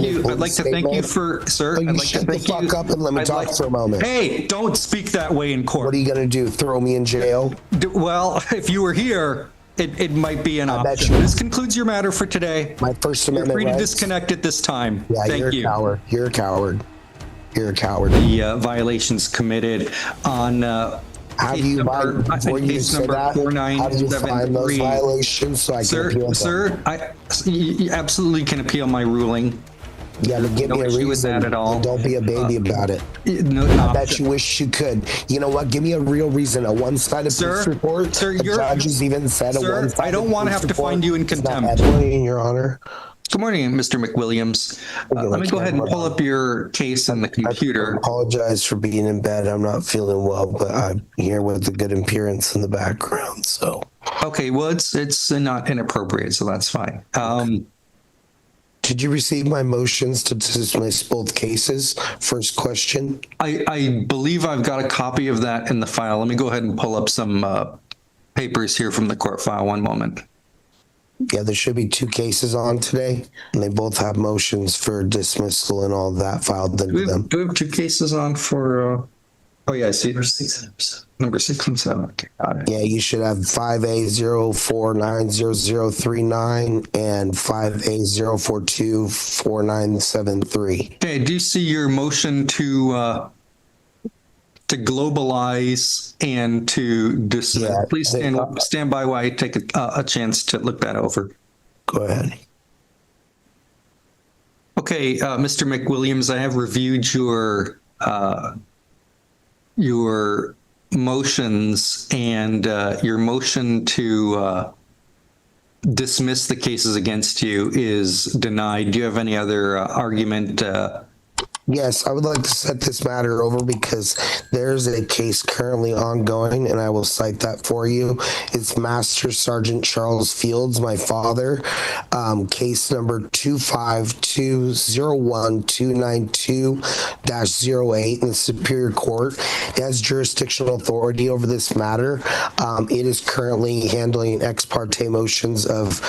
you. I'd like to thank you for, sir. Oh, you I'd like to shut the thank you. fuck up and let me talk for a moment. Hey, don't speak that way in court. What are you going to do? Throw me in jail? Well, if you were here, it might be an option. This concludes your matter for today. My First Amendment You're free to rights. disconnect at this time. Yeah, Thank you're you. a coward. You're a coward. You're a coward. The violations committed on How do you find those violations so I can appeal them? Sir, you absolutely can appeal my ruling. Yeah, but give me a reason. With that at all. Don't be a baby about it. No, I bet you wish you could. You know what? Give me a real reason. A one-sided police report. Sir, the judges even said a one-sided. I don't want to have to find you in contempt. Good morning, Your Honor. Good morning, Mr. McWilliams. Let me go ahead and pull up your case on the computer. I apologize for being in bed. I'm not feeling well, but I'm here with a good appearance in the background. So. Okay, well, it's not inappropriate, so that's fine. Did you receive my motions to dismiss both cases? First question. I believe I've got a copy of that in the file. Let me go ahead and pull up some papers here from the court file. One moment. Yeah, there should be two cases on today, and they both have motions for dismissal and all that filed into them. Do we have two cases on for... oh, yeah, I see. Number 6 and 7. Okay, got it. Yeah, you should have 5A0490039 and 5A0424973. Okay, I do see your motion to globalize and to dismiss. Yeah, please stand by while I take a chance to look that over. Go ahead. Okay, Mr. McWilliams, I have reviewed your motions, and your motion to dismiss the cases against you is denied. Do you have any other argument? Yes, I would like to set this matter over because there's a case currently ongoing, and I will cite that for you. It's Master Sergeant Charles Fields, my father, case number 25201-292-08 in the Superior Court. It has jurisdictional authority over this matter. It is currently handling ex parte motions of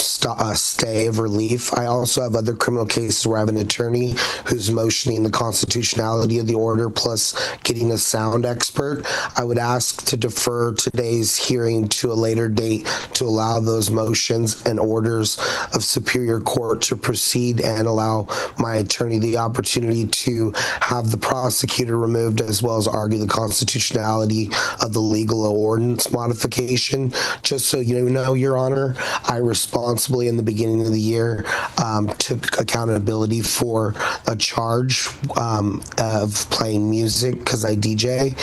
stay of relief. I also have other criminal cases where I have an attorney who's motioning the constitutionality of the order plus getting a sound expert. I would ask to defer today's hearing to a later date to allow those motions and orders of Superior Court to proceed and allow my attorney the opportunity to have the prosecutor removed as well as argue the constitutionality of the legal ordinance modification. Just so you know, Your Honor, I responsibly in the beginning of the year took accountability for a charge of playing music because I DJ,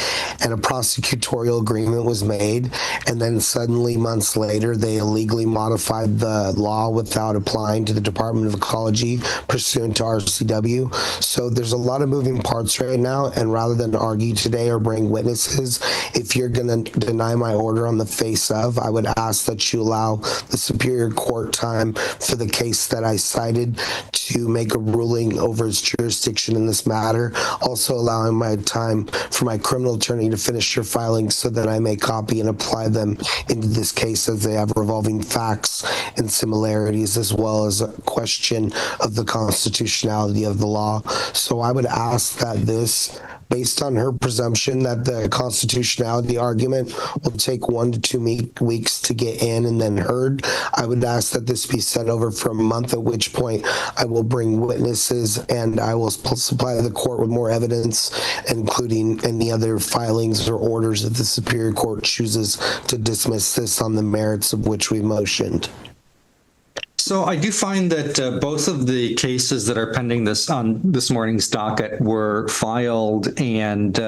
and a prosecutorial agreement was made, and then suddenly months later they illegally modified the law without applying to the Department of Ecology pursuant to RCW. So there's a lot of moving parts right now, and rather than argue today or bring witnesses, if you're going to deny my order on the face of, I would ask that you allow the Superior Court time for the case that I cited to make a ruling over its jurisdiction in this matter, also allowing my time for my criminal attorney to finish your filings so that I may copy and apply them into this case as they have revolving facts and similarities as well as a question of the constitutionality of the law. So I would ask that this, based on her presumption that the constitutionality argument will take 1 to 2 weeks to get in and then heard, I would ask that this be set over for a month, at which point I will bring witnesses and I will supply the court with more evidence, including any other filings or orders that the Superior Court chooses to dismiss this on the merits of which we motioned. So I do find that both of the cases that are pending on this morning's docket were filed and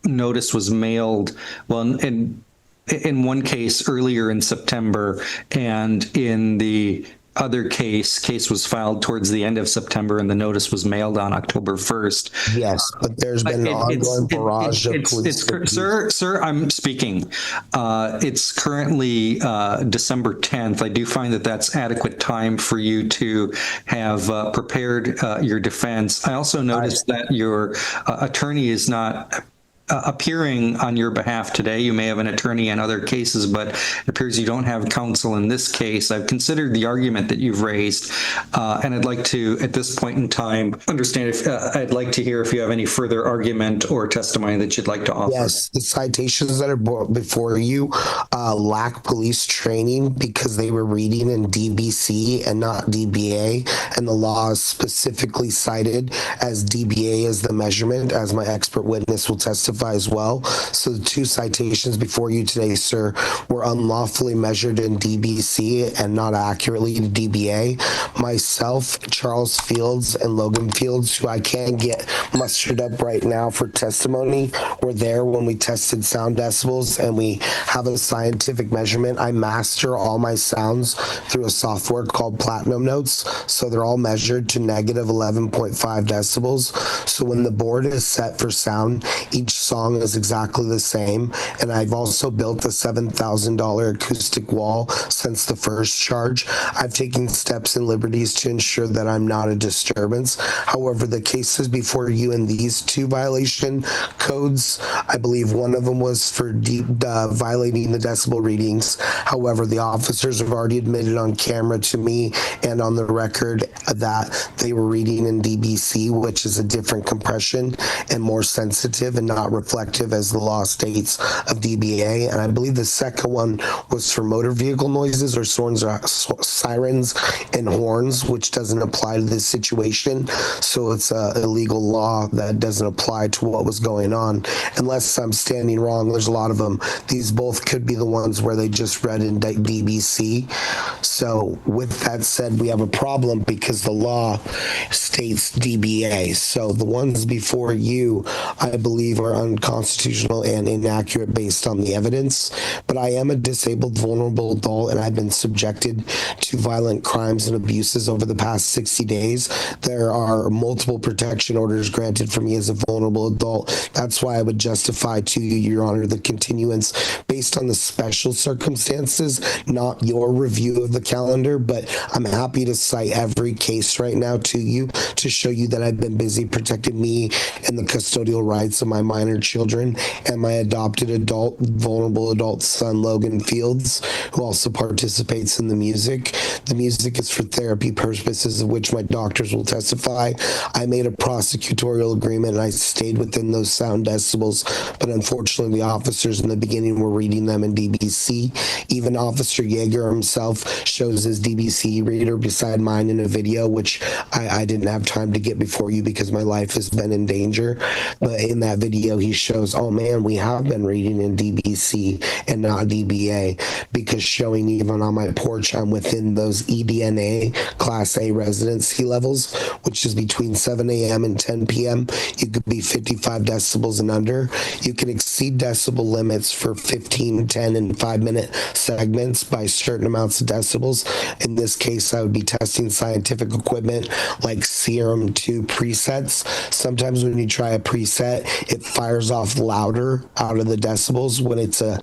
notice was mailed. Well, in one case earlier in September, and in the other case was filed towards the end of September, and the notice was mailed on October 1st. Yes, but there's been an ongoing barrage of police. Sir, I'm speaking. It's currently December 10th. I do find that that's adequate time for you to have prepared your defense. I also noticed that your attorney is not appearing on your behalf today. You may have an attorney in other cases, but it appears you don't have counsel in this case. I've considered the argument that you've raised, and I'd like to, at this point in time, understand if I'd like to hear if you have any further argument or testimony that you'd like to offer. Yes, the citations that are brought before you lack police training because they were reading in DBC and not DBA, and the law is specifically cited as DBA as the measurement, as my expert witness will testify as well. So the two citations before you today, sir, were unlawfully measured in DBC and not accurately in DBA. Myself, Charles Fields, and Logan Fields, who I can't get mustered up right now for testimony, were there when we tested sound decibels, and we have a scientific measurement. I master all my sounds through a software called Platinum Notes, so they're all measured to negative 11.5 decibels. So when the board is set for sound, each song is exactly the same. And I've also built a $7,000 acoustic wall since the first charge. I've taken steps and liberties to ensure that I'm not a disturbance. However, the cases before you in these two violation codes, I believe one of them was for violating the decibel readings. However, the officers have already admitted on camera to me and on the record that they were reading in DBC, which is a different compression and more sensitive and not reflective, as the law states, of DBA. And I believe the second one was for motor vehicle noises or sirens and horns, which doesn't apply to this situation. So it's a illegal law that doesn't apply to what was going on. Unless I'm standing wrong, there's a lot of them. These both could be the ones where they just read in DBC. So with that said, we have a problem because the law states DBA. So the ones before you, I believe, are unconstitutional and inaccurate based on the evidence. But I am a disabled, vulnerable adult, and I've been subjected to violent crimes and abuses over the past 60 days. There are multiple protection orders granted for me as a vulnerable adult. That's why I would justify to you, Your Honor, the continuance based on the special circumstances, not your review of the calendar. But I'm happy to cite every case right now to you to show you that I've been busy protecting me and the custodial rights of my minor children and my adopted adult, vulnerable adult son, Logan Fields, who also participates in the music. The music is for therapy purposes, of which my doctors will testify. I made a prosecutorial agreement and I stayed within those sound decibels, but unfortunately the officers in the beginning were reading them in DBC. Even Officer Jagger himself shows his DBC reader beside mine in a video, which I didn't have time to get before you because my life has been in danger. But in that video, he shows, oh man, we have been reading in DBC and not DBA, because showing even on my porch, I'm within those EDNA Class A residency levels, which is between 7 a.m. and 10 p.m. You could be 55 decibels and under. You can exceed decibel limits for 15, 10, and 5-minute segments by certain amounts of decibels. In this case, I would be testing scientific equipment like Serum 2 presets. Sometimes when you try a preset, it fires off louder out of the decibels when it's a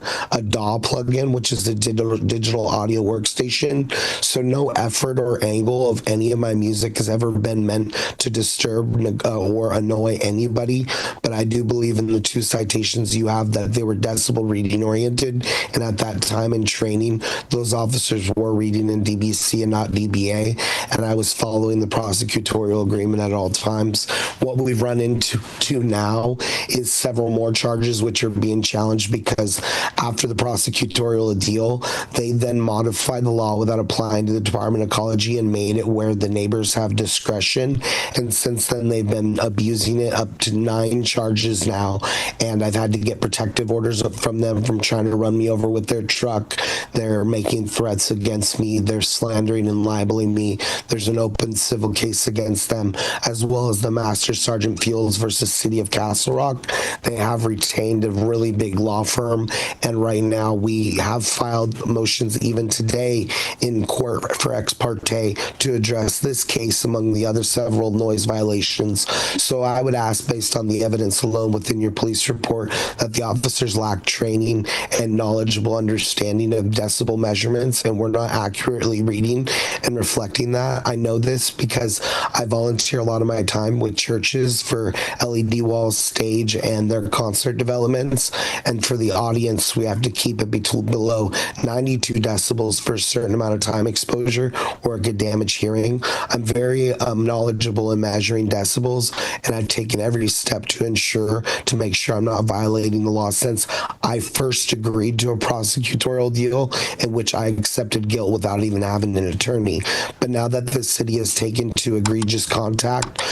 DAW plugin, which is the digital audio workstation. So no effort or angle of any of my music has ever been meant to disturb or annoy anybody. But I do believe in the two citations you have that they were decibel reading oriented, and at that time in training, those officers were reading in DBC and not DBA, and I was following the prosecutorial agreement at all times. What we've run into now is several more charges which are being challenged because after the prosecutorial deal, they then modified the law without applying to the Department of Ecology and made it where the neighbors have discretion. And since then, they've been abusing it, up to 9 charges now. And I've had to get protective orders from them from trying to run me over with their truck. They're making threats against me. They're slandering and libeling me. There's an open civil case against them, as well as the Master Sergeant Fields versus City of Castle Rock. They have retained a really big law firm, and right now we have filed motions even today in court for ex parte to address this case among the other several noise violations. So I would ask, based on the evidence alone within your police report, that the officers lack training and knowledgeable understanding of decibel measurements, and we're not accurately reading and reflecting that. I know this because I volunteer a lot of my time with churches for LED walls, stage, and and their concert developments. And for the audience, we have to keep it below 92 decibels for a certain amount of time exposure, or it could damage hearing. I'm very knowledgeable in measuring decibels, and I've taken every step to make sure I'm not violating the law since I first agreed to a prosecutorial deal in which I accepted guilt without even having an attorney. But now that the city has taken to egregious conduct,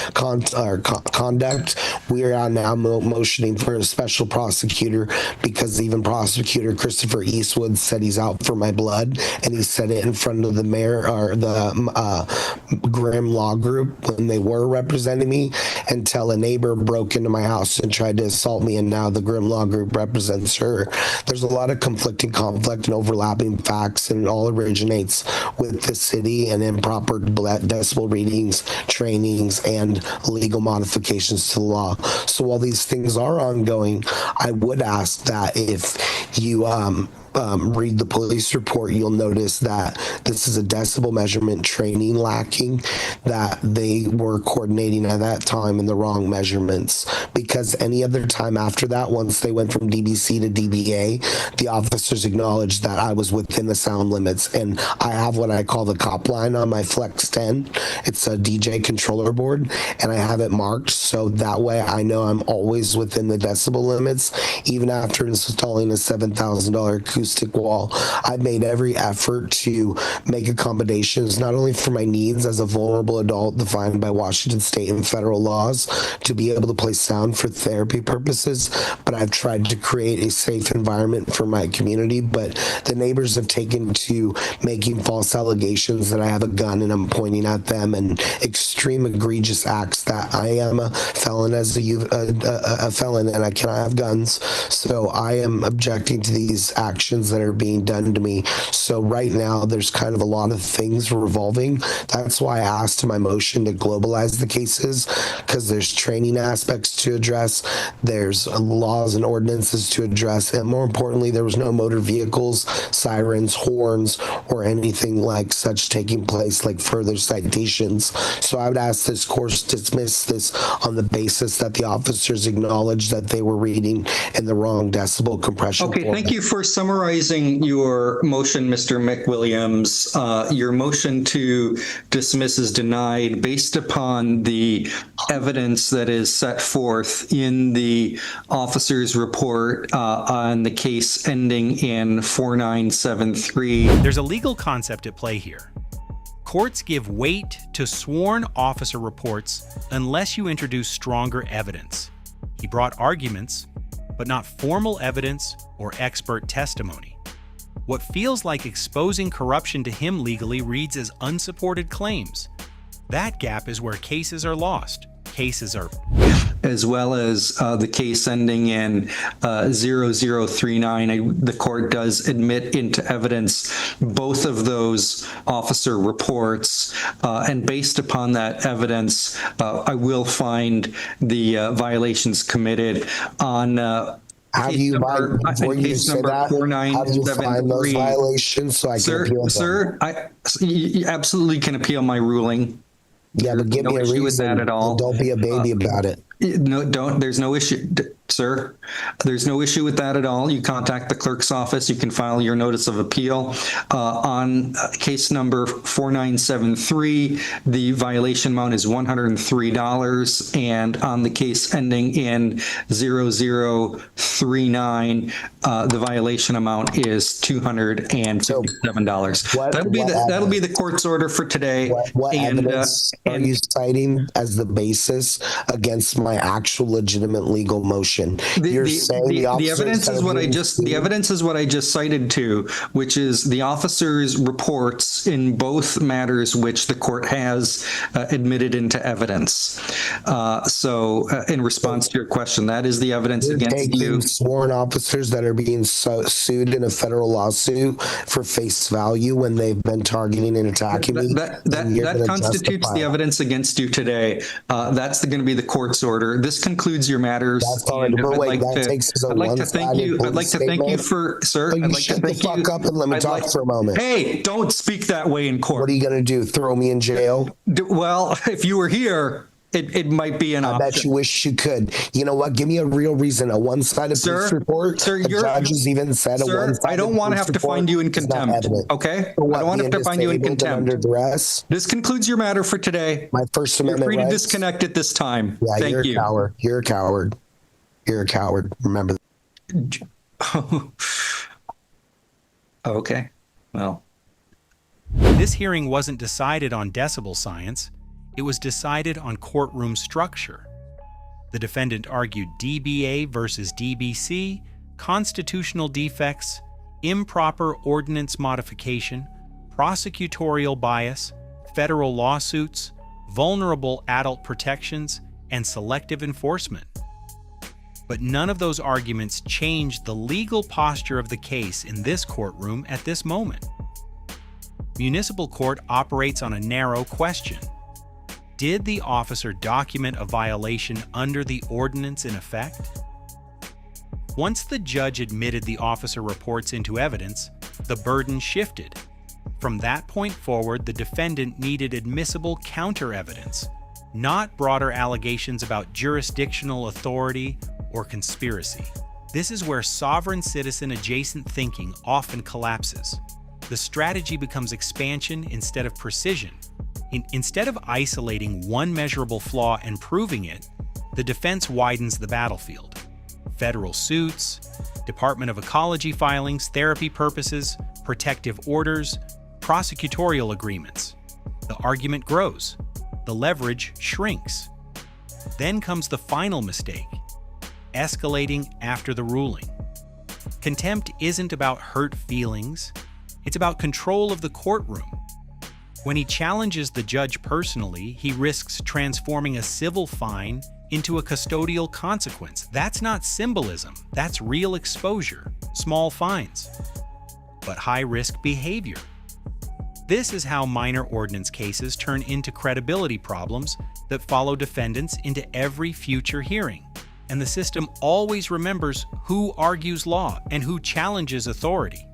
we are now motioning for a special prosecutor, because even Prosecutor Christopher Eastwood said he's out for my blood, and he said it in front of the mayor or the Grimm Law Group when they were representing me, until a neighbor broke into my house and tried to assault me, and now the Grimm Law Group represents her. There's a lot of conflict and overlapping facts, and it all originates with the city and improper decibel readings, trainings, and legal modifications to the law. So while these things are ongoing, I would ask that if you read the police report, you'll notice that this is a decibel measurement training lacking, that they were coordinating at that time in the wrong measurements, because any other time after that, once they went from DBC to DBA, the officers acknowledged that I was within the sound limits. And I have what I call the cop line on my Flex 10. It's a DJ controller board, and I have it marked so that way I know I'm always within the decibel limits, even after installing a $7,000 acoustic wall. I've made every effort to make accommodations, not only for my needs as a vulnerable adult defined by Washington state and federal laws, to be able to play sound for therapy purposes, but I've tried to create a safe environment for my community. But the neighbors have taken to making false allegations that I have a gun and I'm pointing at them, and extreme egregious acts that I am a felon a felon and I cannot have guns. So I am objecting to these actions that are being done to me. So right now there's kind of a lot of things revolving. That's why I asked in my motion to globalize the cases, because there's training aspects to address, there's laws and ordinances to address, and more importantly, there was no motor vehicles, sirens, horns, or anything like such taking place, like further citations. So I would ask this court dismiss this on the basis that the officers acknowledged that they were reading in the wrong decibel compression. Okay, thank you for summarizing your motion, Mr. McWilliams. Your motion to dismiss is denied based upon the evidence that is set forth in the officer's report on the case ending in 4973. There's a legal concept at play here. Courts give weight to sworn officer reports unless you introduce stronger evidence. He brought arguments, but not formal evidence or expert testimony. What feels like exposing corruption to him legally reads as unsupported claims. That gap is where cases are lost. Cases are... As well as the case ending in 0039, the court does admit into evidence both of those officer reports, and based upon that evidence, I will find the violations committed on Have you, before you say that, have you find those violations so I can appeal them? Sir, you absolutely can appeal my ruling. Yeah, but give me a reason. With that at all. Don't be a baby about it. No, don't. There's no issue, sir. There's no issue with that at all. You contact the clerk's office. You can file your notice of appeal. On case number 4973, the violation amount is $103. And on the case ending in 0039, the violation amount is $257. That'll be the court's order for today. What evidence are you citing as the basis against my actual legitimate legal motion? You're saying the evidence is what the evidence is what I just cited to, which is the officers' reports in both matters which the court has admitted into evidence. So in response to your question, that is the evidence against you. Sworn officers that are being sued in a federal lawsuit for face value when they've been targeting and attacking me. That constitutes the evidence against you today. That's going to be the court's order. This concludes your matters. That's all right. But wait, that takes us I'd like to thank you. I'd like to thank you for, sir. You shut the fuck up and let me talk for a moment. Hey, don't speak that way in court. What are you going to do? Throw me in jail? Well, if you were here, It might be an I option. bet you wish you could. You know what? Give me a real reason. A one-sided police report. Sir, the judge has even said a sir, one-sided I don't want to have to find you in contempt. Okay? I don't want to have to find you in contempt. Under duress. This concludes your matter for today. My First Amendment You're free to rights. disconnect at this time. Yeah, Thank you're you. a coward. You're a coward. You're a coward. Remember that. Okay. Well. This hearing wasn't decided on decibel science. It was decided on courtroom structure. The defendant argued DBA versus DBC, constitutional defects, improper ordinance modification, prosecutorial bias, federal lawsuits, vulnerable adult protections, and selective enforcement. But none of those arguments changed the legal posture of the case in this courtroom at this moment. Municipal court operates on a narrow question. Did the officer document a violation under the ordinance in effect? Once the judge admitted the officer reports into evidence, the burden shifted. From that point forward, the defendant needed admissible counter-evidence, not broader allegations about jurisdictional authority or conspiracy. This is where sovereign citizen adjacent thinking often collapses. The strategy becomes expansion instead of precision. Instead of isolating one measurable flaw and proving it, the defense widens the battlefield. Federal suits, Department of Ecology filings, therapy purposes, protective orders, prosecutorial agreements. The argument grows. The leverage shrinks. Then comes the final mistake, escalating after the ruling. Contempt isn't about hurt feelings. It's about control of the courtroom. When he challenges the judge personally, he risks transforming a civil fine into a custodial consequence. That's not symbolism. That's real exposure, small fines, but high-risk behavior. This is how minor ordinance cases turn into credibility problems that follow defendants into every future hearing. And the system always remembers who argues law and who challenges authority.